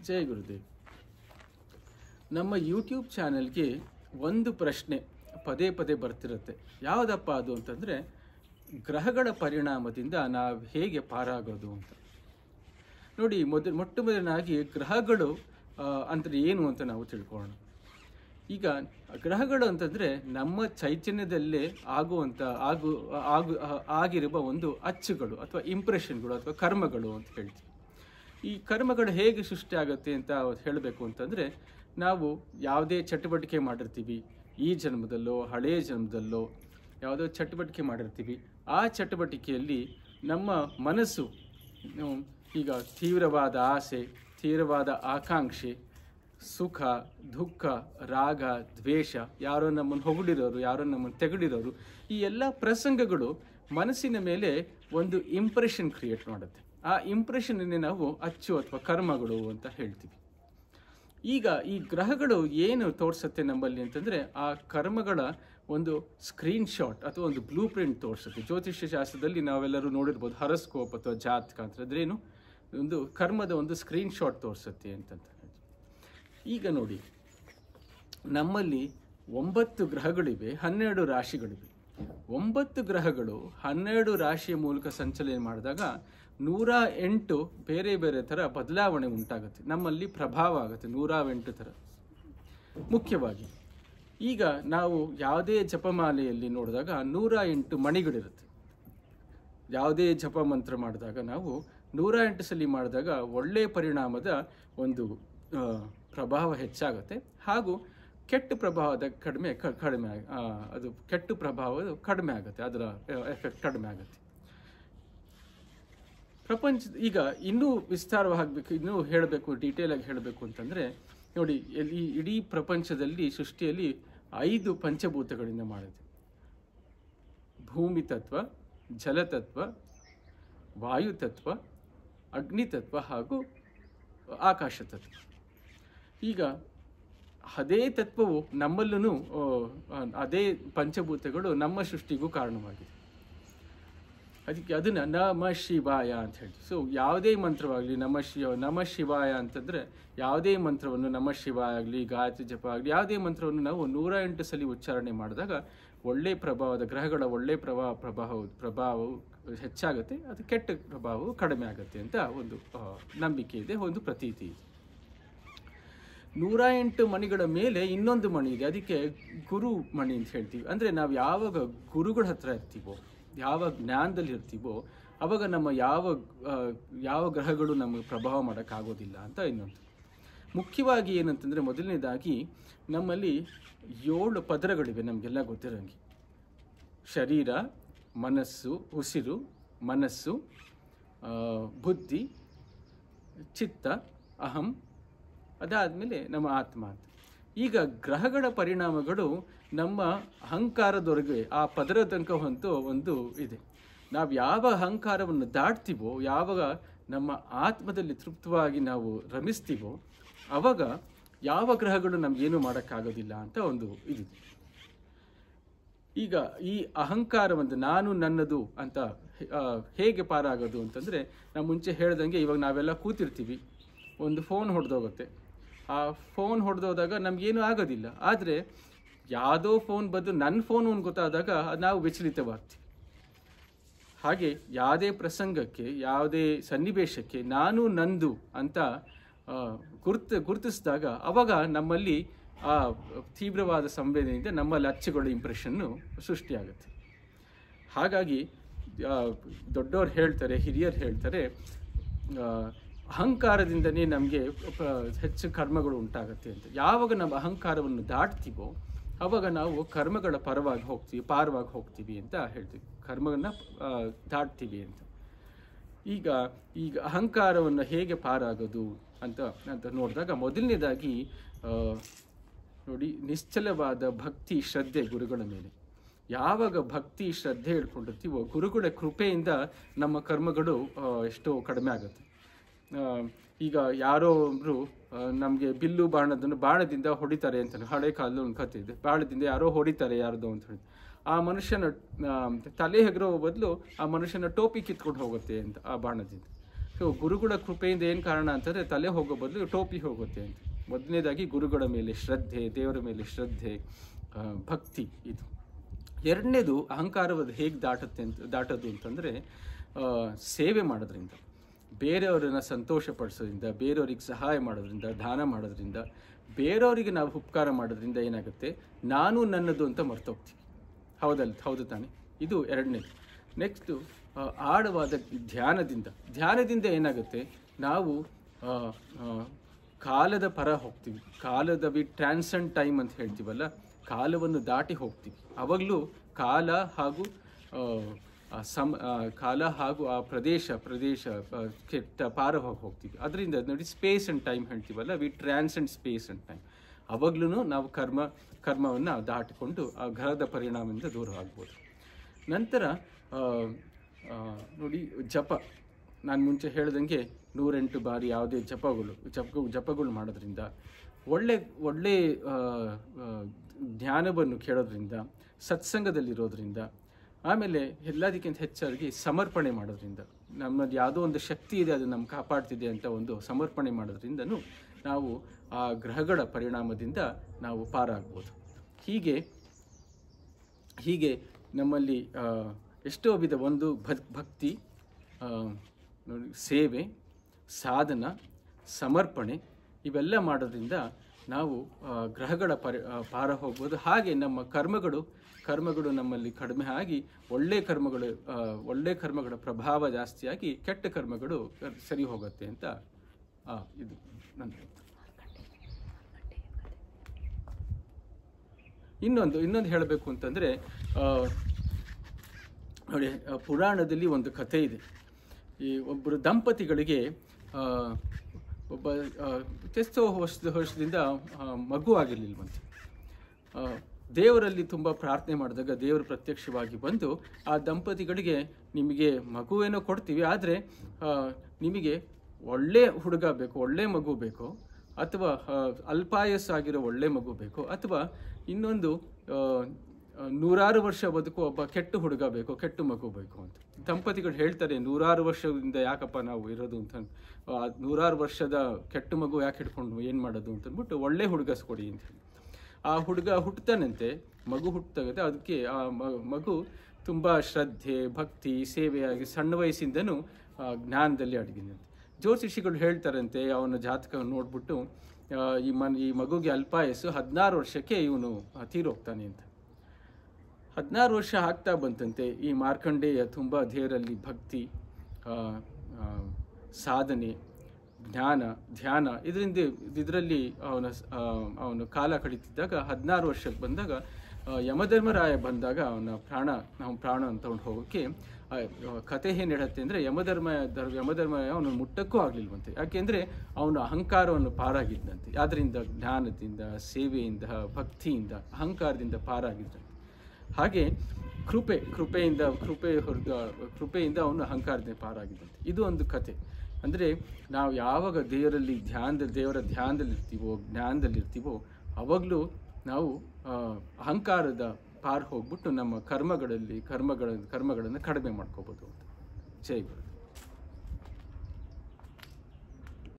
ಜೈ ಗುರುದೇವ್. ನಮ್ಮ ಯೂಟ್ಯೂಬ್ ಚಾನೆಲ್ಗೆ ಒಂದು ಪ್ರಶ್ನೆ ಪದೇ ಪದೇ ಬರ್ತಿರುತ್ತೆ. ಯಾವುದಪ್ಪ ಅದು ಅಂತಂದರೆ, ಗ್ರಹಗಳ ಪರಿಣಾಮದಿಂದ ನಾವು ಹೇಗೆ ಪಾರಾಗೋದು ಅಂತ. ನೋಡಿ, ಮೊಟ್ಟ ಮೊದಲನಾಗಿ ಗ್ರಹಗಳು ಅಂದರೆ ಏನು ಅಂತ ನಾವು ತಿಳ್ಕೊಳ್ಳೋಣ. ಈಗ ಗ್ರಹಗಳು ಅಂತಂದರೆ ನಮ್ಮ ಚೈತನ್ಯದಲ್ಲೇ ಆಗಿರುವ ಒಂದು ಅಚ್ಚುಗಳು ಅಥವಾ ಇಂಪ್ರೆಷನ್ಗಳು ಅಥವಾ ಕರ್ಮಗಳು ಅಂತ ಹೇಳ್ತೀವಿ. ಈ ಕರ್ಮಗಳು ಹೇಗೆ ಸೃಷ್ಟಿ ಆಗುತ್ತೆ ಅಂತ ಹೇಳಬೇಕು ಅಂತಂದರೆ, ನಾವು ಯಾವುದೇ ಚಟುವಟಿಕೆ ಮಾಡಿರ್ತೀವಿ, ಈ ಜನ್ಮದಲ್ಲೋ ಹಳೆಯ ಜನ್ಮದಲ್ಲೋ ಯಾವುದೋ ಚಟುವಟಿಕೆ ಮಾಡಿರ್ತೀವಿ. ಆ ಚಟುವಟಿಕೆಯಲ್ಲಿ ನಮ್ಮ ಮನಸ್ಸು ಈಗ ತೀವ್ರವಾದ ಆಸೆ, ತೀವ್ರವಾದ ಆಕಾಂಕ್ಷೆ, ಸುಖ, ದುಃಖ, ರಾಗ, ದ್ವೇಷ, ಯಾರೋ ನಮ್ಮನ್ನು ಹೊಗಳಿರೋರು, ಯಾರೋ ನಮ್ಮನ್ನು ತೆಗಡಿರೋರು, ಈ ಎಲ್ಲ ಪ್ರಸಂಗಗಳು ಮನಸ್ಸಿನ ಮೇಲೆ ಒಂದು ಇಂಪ್ರೆಷನ್ ಕ್ರಿಯೇಟ್ ಮಾಡುತ್ತೆ. ಆ ಇಂಪ್ರೆಷನ್ನೇ ನಾವು ಅಚ್ಚು ಅಥವಾ ಕರ್ಮಗಳು ಅಂತ ಹೇಳ್ತೀವಿ. ಈಗ ಈ ಗ್ರಹಗಳು ಏನು ತೋರಿಸುತ್ತೆ ನಮ್ಮಲ್ಲಿ ಅಂತಂದರೆ, ಆ ಕರ್ಮಗಳ ಒಂದು ಸ್ಕ್ರೀನ್ ಶಾಟ್ ಅಥವಾ ಒಂದು ಬ್ಲೂ ಪ್ರಿಂಟ್ ತೋರಿಸುತ್ತೆ. ಜ್ಯೋತಿಷ್ಯ ಶಾಸ್ತ್ರದಲ್ಲಿ ನಾವೆಲ್ಲರೂ ನೋಡಿರ್ಬೋದು, ಹಾರೋಸ್ಕೋಪ್ ಅಥವಾ ಜಾತಕ ಅಂತಂದ್ರೇನು, ಒಂದು ಕರ್ಮದ ಒಂದು ಸ್ಕ್ರೀನ್ ಶಾಟ್ ತೋರಿಸುತ್ತೆ ಅಂತಂತ. ಈಗ ನೋಡಿ, ನಮ್ಮಲ್ಲಿ 9 ಗ್ರಹಗಳಿವೆ, 12 ರಾಶಿಗಳಿವೆ. 9 ಗ್ರಹಗಳು 12 ರಾಶಿಯ ಮೂಲಕ ಸಂಚಲನೆ ಮಾಡಿದಾಗ 108 ಬೇರೆ ಬೇರೆ ಥರ ಬದಲಾವಣೆ ಉಂಟಾಗುತ್ತೆ, ನಮ್ಮಲ್ಲಿ ಪ್ರಭಾವ ಆಗುತ್ತೆ 108 ಥರ. ಮುಖ್ಯವಾಗಿ ಈಗ ನಾವು ಯಾವುದೇ ಜಪಮಾಲೆಯಲ್ಲಿ ನೋಡಿದಾಗ 108 ಮಣಿಗಳಿರುತ್ತೆ. ಯಾವುದೇ ಜಪ ಮಂತ್ರ ಮಾಡಿದಾಗ ನಾವು 108 ಸಲ ಮಾಡಿದಾಗ ಒಳ್ಳೆಯ ಪರಿಣಾಮದ ಒಂದು ಪ್ರಭಾವ ಹೆಚ್ಚಾಗುತ್ತೆ. ಹಾಗೂ ಕೆಟ್ಟ ಪ್ರಭಾವದ ಕಡಿಮೆ ಅದು ಕೆಟ್ಟ ಪ್ರಭಾವದ ಕಡಿಮೆ ಆಗುತ್ತೆ, ಅದರ ಎಫೆಕ್ಟ್ ಕಡಿಮೆ ಆಗುತ್ತೆ. ಈಗ ಇನ್ನೂ ವಿಸ್ತಾರವಾಗಬೇಕು, ಇನ್ನೂ ಹೇಳಬೇಕು, ಡೀಟೇಲಾಗಿ ಹೇಳಬೇಕು ಅಂತಂದರೆ, ನೋಡಿ, ಈ ಇಡೀ ಪ್ರಪಂಚದಲ್ಲಿ ಸೃಷ್ಟಿಯಲ್ಲಿ 5 ಪಂಚಭೂತಗಳಿಂದ ಮಾಡಿದೆ. ಭೂಮಿ ತತ್ವ, ಜಲತತ್ವ, ವಾಯುತತ್ವ, ಅಗ್ನಿತತ್ವ ಹಾಗೂ ಆಕಾಶ ತತ್ವ. ಈಗ ಅದೇ ತತ್ವವು ನಮ್ಮಲ್ಲೂ, ಅದೇ ಪಂಚಭೂತಗಳು ನಮ್ಮ ಸೃಷ್ಟಿಗೂ ಕಾರಣವಾಗಿದೆ. ಅದಕ್ಕೆ ಅದನ್ನು ನಮ ಶಿವಾಯ ಅಂತ ಹೇಳ್ತೀವಿ. ಸೊ ಯಾವುದೇ ಮಂತ್ರವಾಗಲಿ ನಮ ಶಿವಾಯ ಅಂತಂದರೆ, ಯಾವುದೇ ಮಂತ್ರವನ್ನು ನಮ ಶಿವಾಯ ಆಗಲಿ, ಗಾಯತ್ರಿ ಜಪ ಆಗಲಿ, ಯಾವುದೇ ಮಂತ್ರವನ್ನು ನಾವು 108 ಸಲ ಉಚ್ಚಾರಣೆ ಮಾಡಿದಾಗ ಒಳ್ಳೆಯ ಪ್ರಭಾವದ ಗ್ರಹಗಳ ಒಳ್ಳೆಯ ಪ್ರಭಾವವು ಹೆಚ್ಚಾಗುತ್ತೆ, ಅದು ಕೆಟ್ಟ ಪ್ರಭಾವವು ಕಡಿಮೆ ಆಗುತ್ತೆ ಅಂತ ಒಂದು ನಂಬಿಕೆ ಇದೆ, ಒಂದು ಪ್ರತೀತಿ ಇದೆ. 108 ಮಣಿಗಳ ಮೇಲೆ ಇನ್ನೊಂದು ಮಣಿ ಇದೆ, ಅದಕ್ಕೆ ಗುರು ಮಣಿ ಅಂತ ಹೇಳ್ತೀವಿ. ಅಂದರೆ ನಾವು ಯಾವಾಗ ಗುರುಗಳ ಹತ್ರ ಇರ್ತೀವೋ, ಯಾವ ಜ್ಞಾನದಲ್ಲಿ ಇರ್ತೀವೋ, ಆವಾಗ ನಮ್ಮ ಯಾವ ಗ್ರಹಗಳು ನಮಗೆ ಪ್ರಭಾವ ಮಾಡೋಕ್ಕಾಗೋದಿಲ್ಲ ಅಂತ ಇನ್ನೊಂದು. ಮುಖ್ಯವಾಗಿ ಏನಂತಂದರೆ, ಮೊದಲನೇದಾಗಿ ನಮ್ಮಲ್ಲಿ 7 ಪದರಗಳಿವೆ, ನಮಗೆಲ್ಲ ಗೊತ್ತಿರೋಂಗೆ. ಶರೀರ, ಮನಸ್ಸು, ಉಸಿರು, ಮನಸ್ಸು, ಬುದ್ಧಿ, ಚಿತ್ತ, ಅಹಂ, ಅದಾದಮೇಲೆ ನಮ್ಮ ಆತ್ಮ ಅಂತ. ಈಗ ಗ್ರಹಗಳ ಪರಿಣಾಮಗಳು ನಮ್ಮ ಅಹಂಕಾರದವರೆಗೆ ಆ ಪದರ ತನಕ ಹೊಂತು ಒಂದು ಇದೆ. ನಾವು ಯಾವ ಅಹಂಕಾರವನ್ನು ದಾಟ್ತೀವೋ, ಯಾವಾಗ ನಮ್ಮ ಆತ್ಮದಲ್ಲಿ ತೃಪ್ತವಾಗಿ ನಾವು ರಮಿಸ್ತೀವೋ, ಆವಾಗ ಯಾವ ಗ್ರಹಗಳು ನಮಗೇನು ಮಾಡೋಕ್ಕಾಗೋದಿಲ್ಲ ಅಂತ ಒಂದು ಇದಿದೆ. ಈಗ ಈ ಅಹಂಕಾರವನ್ನು ನಾನು ನನ್ನದು ಅಂತ ಹೇಗೆ ಪಾರಾಗೋದು ಅಂತಂದರೆ, ನಾವು ಮುಂಚೆ ಹೇಳ್ದಂಗೆ, ಇವಾಗ ನಾವೆಲ್ಲ ಕೂತಿರ್ತೀವಿ, ಒಂದು ಫೋನ್ ಹೊಡೆದೋಗುತ್ತೆ. ಆ ಫೋನ್ ಹೊಡೆದೋದಾಗ ನಮಗೇನು ಆಗೋದಿಲ್ಲ. ಆದರೆ ಯಾವುದೋ ಫೋನ್ ಬದಲು ನನ್ನ ಫೋನ್ ಗೊತ್ತಾದಾಗ ನಾವು ವಿಚಲಿತವಾಗ್ತೀವಿ. ಹಾಗೆ ಯಾವುದೇ ಪ್ರಸಂಗಕ್ಕೆ, ಯಾವುದೇ ಸನ್ನಿವೇಶಕ್ಕೆ ನಾನು ನಂದು ಅಂತ ಗುರುತಿಸಿದಾಗ ಅವಾಗ ನಮ್ಮಲ್ಲಿ ಆ ತೀವ್ರವಾದ ಸಂವೇದನೆಯಿಂದ ನಮ್ಮಲ್ಲಿ ಅಚ್ಚುಗಳ ಇಂಪ್ರೆಷನ್ನು ಸೃಷ್ಟಿಯಾಗುತ್ತೆ. ಹಾಗಾಗಿ ದೊಡ್ಡವ್ರು ಹೇಳ್ತಾರೆ, ಹಿರಿಯರು ಹೇಳ್ತಾರೆ, ಅಹಂಕಾರದಿಂದನೇ ನಮಗೆ ಹೆಚ್ಚು ಕರ್ಮಗಳು ಉಂಟಾಗುತ್ತೆ ಅಂತ. ಯಾವಾಗ ನಮ್ಮ ಅಹಂಕಾರವನ್ನು ದಾಟ್ತೀವೋ ಆವಾಗ ನಾವು ಕರ್ಮಗಳ ಪಾರವಾಗಿ ಹೋಗ್ತೀವಿ ಅಂತ ಹೇಳ್ತೀವಿ, ಕರ್ಮವನ್ನು ದಾಟ್ತೀವಿ ಅಂತ. ಈಗ ಅಹಂಕಾರವನ್ನು ಹೇಗೆ ಪಾರಾಗೋದು ಅಂತ ನೋಡಿದಾಗ, ಮೊದಲನೇದಾಗಿ ನೋಡಿ, ನಿಶ್ಚಲವಾದ ಭಕ್ತಿ ಶ್ರದ್ಧೆ ಗುರುಗಳ ಮೇಲೆ. ಯಾವಾಗ ಭಕ್ತಿ ಶ್ರದ್ಧೆ ಹೇಳ್ಕೊಂಡಿರ್ತೀವೋ, ಗುರುಗಳ ಕೃಪೆಯಿಂದ ನಮ್ಮ ಕರ್ಮಗಳು ಎಷ್ಟೋ ಕಡಿಮೆ ಆಗುತ್ತೆ. ಈಗ ಯಾರೋ ಒಬ್ಬರು ನಮಗೆ ಬಿಲ್ಲು ಬಾಣದಿಂದ ಹೊಡಿತಾರೆ ಅಂತ, ಹಳೆ ಕಾಲದ ಒಂದು ಕಥೆ ಇದೆ. ಬಾಣದಿಂದ ಯಾರೋ ಹೊಡಿತಾರೆ ಯಾರ್ದೋ ಅಂತ ಹೇಳಿ, ಆ ಮನುಷ್ಯನ ತಲೆ ಹೆಗರೋ ಬದಲು ಆ ಮನುಷ್ಯನ ಟೋಪಿ ಕಿತ್ಕೊಂಡು ಹೋಗುತ್ತೆ ಅಂತ ಆ ಬಾಣದಿಂದ. ಸೊ ಗುರುಗಳ ಕೃಪೆಯಿಂದ ಏನು ಕಾರಣ ಅಂತಂದರೆ ತಲೆ ಹೋಗೋ ಬದಲು ಟೋಪಿ ಹೋಗುತ್ತೆ ಅಂತ. ಮೊದಲನೇದಾಗಿ ಗುರುಗಳ ಮೇಲೆ ಶ್ರದ್ಧೆ, ದೇವರ ಮೇಲೆ ಶ್ರದ್ಧೆ, ಭಕ್ತಿ ಇದು. ಎರಡನೇದು ಅಹಂಕಾರವನ್ನು ಹೇಗೆ ದಾಟೋದು ಅಂತಂದರೆ ಸೇವೆ ಮಾಡೋದ್ರಿಂದ, ಬೇರೆಯವರನ್ನು ಸಂತೋಷಪಡಿಸೋದ್ರಿಂದ, ಬೇರೆಯವ್ರಿಗೆ ಸಹಾಯ ಮಾಡೋದ್ರಿಂದ, ದಾನ ಮಾಡೋದ್ರಿಂದ, ಬೇರೆಯವರಿಗೆ ನಾವು ಉಪಕಾರ ಮಾಡೋದ್ರಿಂದ ಏನಾಗುತ್ತೆ, ನಾನು ನನ್ನದು ಅಂತ ಮರ್ತೋಗ್ತೀವಿ. ಹೌದು ತಾನೆ? ಇದು ಎರಡನೇದು. ನೆಕ್ಸ್ಟು ಆಳವಾದ ಧ್ಯಾನದಿಂದ ಏನಾಗುತ್ತೆ, ನಾವು ಕಾಲದ ಪರ ಹೋಗ್ತೀವಿ. ವಿ ಟ್ರಾನ್ಸೆಂಡ್ ಟೈಮ್ ಅಂತ ಹೇಳ್ತೀವಲ್ಲ, ಕಾಲವನ್ನು ದಾಟಿ ಹೋಗ್ತೀವಿ. ಅವಾಗಲೂ ಕಾಲ ಹಾಗೂ ಆ ಪ್ರದೇಶ ಕೆಟ್ಟ ಪಾರ ಹೋಗ್ತೀವಿ. ಅದರಿಂದ ನೋಡಿ, ಸ್ಪೇಸ್ ಆ್ಯಂಡ್ ಟೈಮ್ ಹೇಳ್ತೀವಲ್ಲ, we transcend space and time. ಅವಾಗ್ಲೂ ನಾವು ಕರ್ಮವನ್ನು ದಾಟಿಕೊಂಡು ಆ ಗ್ರಹದ ಪರಿಣಾಮದಿಂದ ದೂರ ಆಗ್ಬೋದು. ನಂತರ ನೋಡಿ, ನಾನು ಮುಂಚೆ ಹೇಳ್ದಂಗೆ 108 ಬಾರಿ ಯಾವುದೇ ಜಪಗಳು ಮಾಡೋದ್ರಿಂದ, ಒಳ್ಳೆ ಜ್ಞಾನವನ್ನು ಕೇಳೋದ್ರಿಂದ, ಸತ್ಸಂಗದಲ್ಲಿರೋದ್ರಿಂದ, ಆಮೇಲೆ ಎಲ್ಲದಕ್ಕಿಂತ ಹೆಚ್ಚಾಗಿ ಸಮರ್ಪಣೆ ಮಾಡೋದ್ರಿಂದ, ನಮ್ಮಲ್ಲಿ ಯಾವುದೋ ಒಂದು ಶಕ್ತಿ ಇದೆ, ಅದು ನಮ್ಮ ಕಾಪಾಡ್ತಿದೆ ಅಂತ ಒಂದು ಸಮರ್ಪಣೆ ಮಾಡೋದ್ರಿಂದನೂ ನಾವು ಆ ಗ್ರಹಗಳ ಪರಿಣಾಮದಿಂದ ನಾವು ಪಾರಾಗ್ಬೋದು. ಹೀಗೆ ನಮ್ಮಲ್ಲಿ ಎಷ್ಟೋ ವಿಧ, ಒಂದು ಭಕ್ತಿ, ಸೇವೆ, ಸಾಧನ, ಸಮರ್ಪಣೆ, ಇವೆಲ್ಲ ಮಾಡೋದ್ರಿಂದ ನಾವು ಗ್ರಹಗಳ ಪಾರ ಹೋಗ್ಬೋದು. ಹಾಗೆ ನಮ್ಮ ಕರ್ಮಗಳು ನಮ್ಮಲ್ಲಿ ಕಡಿಮೆ ಆಗಿ ಒಳ್ಳೆ ಕರ್ಮಗಳ ಪ್ರಭಾವ ಜಾಸ್ತಿಯಾಗಿ ಕೆಟ್ಟ ಕರ್ಮಗಳು ಸರಿ ಹೋಗುತ್ತೆ ಅಂತ ಇದು ನನ್ನ. ಇನ್ನೊಂದು ಹೇಳಬೇಕು ಅಂತಂದರೆ, ನೋಡಿ, ಪುರಾಣದಲ್ಲಿ ಒಂದು ಕಥೆ ಇದೆ. ಈ ಒಬ್ಬರು ದಂಪತಿಗಳಿಗೆ ಎಷ್ಟೋ ವರ್ಷದಿಂದ ಮಗು ಆಗಿರಲಿಲ್ವಂತೆ. ದೇವರಲ್ಲಿ ತುಂಬ ಪ್ರಾರ್ಥನೆ ಮಾಡಿದಾಗ ದೇವರು ಪ್ರತ್ಯಕ್ಷವಾಗಿ ಬಂದು ಆ ದಂಪತಿಗಳಿಗೆ, ನಿಮಗೆ ಮಗುವೇನೋ ಕೊಡ್ತೀವಿ, ಆದರೆ ನಿಮಗೆ ಒಳ್ಳೆ ಹುಡುಗ ಬೇಕು, ಒಳ್ಳೆ ಮಗು ಬೇಕು, ಅಥವಾ ಅಲ್ಪಾಯಸ್ಸಾಗಿರೋ ಒಳ್ಳೆ ಮಗು ಬೇಕು, ಅಥವಾ ಇನ್ನೊಂದು 100 ವರ್ಷ ಬದುಕು ಒಬ್ಬ ಕೆಟ್ಟ ಹುಡುಗ ಬೇಕು, ಕೆಟ್ಟ ಮಗು ಬೇಕು ಅಂತ. ದಂಪತಿಗಳು ಹೇಳ್ತಾರೆ, 100 ವರ್ಷದಿಂದ ಯಾಕಪ್ಪ ನಾವು ಇರೋದು ಅಂತ, 100 ವರ್ಷದ ಕೆಟ್ಟ ಮಗು ಯಾಕೆ ಹಿಡ್ಕೊಂಡು ಏನು ಮಾಡೋದು ಅಂತಂದ್ಬಿಟ್ಟು ಒಳ್ಳೆ ಹುಡುಗಸ್ಕೊಡಿ ಅಂತ ಹೇಳಿ. ಆ ಹುಡುಗ ಹುಟ್ಟುತ್ತಾನಂತೆ, ಮಗು ಹುಟ್ಟುತ್ತಾಗತ್ತೆ. ಅದಕ್ಕೆ ಆ ಮಗು ತುಂಬ ಶ್ರದ್ಧೆ, ಭಕ್ತಿ, ಸೇವೆಯಾಗಿ ಸಣ್ಣ ವಯಸ್ಸಿಂದನೂ ಜ್ಞಾನದಲ್ಲಿ ಅಡಗಿದಂತೆ. ಜ್ಯೋತಿಷಿಗಳು ಹೇಳ್ತಾರಂತೆ, ಅವನ ಜಾತಕವನ್ನು ನೋಡ್ಬಿಟ್ಟು, ಈ ಮಗುಗೆ ಅಲ್ಪಾಯಸ್ಸು, 16 ವರ್ಷಕ್ಕೆ ಇವನು ತೀರೋಗ್ತಾನೆ ಅಂತ. 16 ವರ್ಷ ಆಗ್ತಾ ಬಂತಂತೆ. ಈ ಮಾರ್ಕಂಡೇಯ ತುಂಬ ದೇವರಲ್ಲಿ ಭಕ್ತಿ, ಸಾಧನೆ, ಜ್ಞಾನ, ಧ್ಯಾನ ಇದರಲ್ಲಿ ಅವನು ಕಾಲ ಕಳೀತಿದ್ದಾಗ 16 ವರ್ಷಕ್ಕೆ ಬಂದಾಗ ಯಮಧರ್ಮರಾಯ ಬಂದಾಗ ನಮ್ಮ ಪ್ರಾಣ ತಗೊಂಡು ಹೋಗೋಕ್ಕೆ ಕತೆ ಏನು ಹೇಳುತ್ತೆ ಅಂದರೆ, ಯಮಧರ್ಮರಾಯ ಅವನು ಮುಟ್ಟಕ್ಕೂ ಆಗಲಿಲ್ವಂತೆ. ಯಾಕೆಂದರೆ ಅವನು ಅಹಂಕಾರವನ್ನು ಪಾರಾಗಿದ್ದಂತೆ. ಆದ್ದರಿಂದ ಜ್ಞಾನದಿಂದ, ಸೇವೆಯಿಂದ, ಭಕ್ತಿಯಿಂದ, ಅಹಂಕಾರದಿಂದ ಪಾರಾಗಿದ್ದಂತೆ. ಹಾಗೆ ಕೃಪೆಯಿಂದ ಅವನು ಅಹಂಕಾರದಿಂದ ಪಾರಾಗಿದ್ದಂತೆ. ಇದು ಒಂದು ಕತೆ. ಅಂದರೆ ನಾವು ಯಾವಾಗ ದೇವರ ಧ್ಯಾನದಲ್ಲಿರ್ತೀವೋ, ಜ್ಞಾನದಲ್ಲಿರ್ತೀವೋ, ಅವಾಗಲೂ ನಾವು ಅಹಂಕಾರದ ಪಾರು ಹೋಗ್ಬಿಟ್ಟು ನಮ್ಮ ಕರ್ಮಗಳನ್ನು ಕಡಿಮೆ ಮಾಡ್ಕೋಬೋದು ಅಂತ. ಜೈ ಗುರು.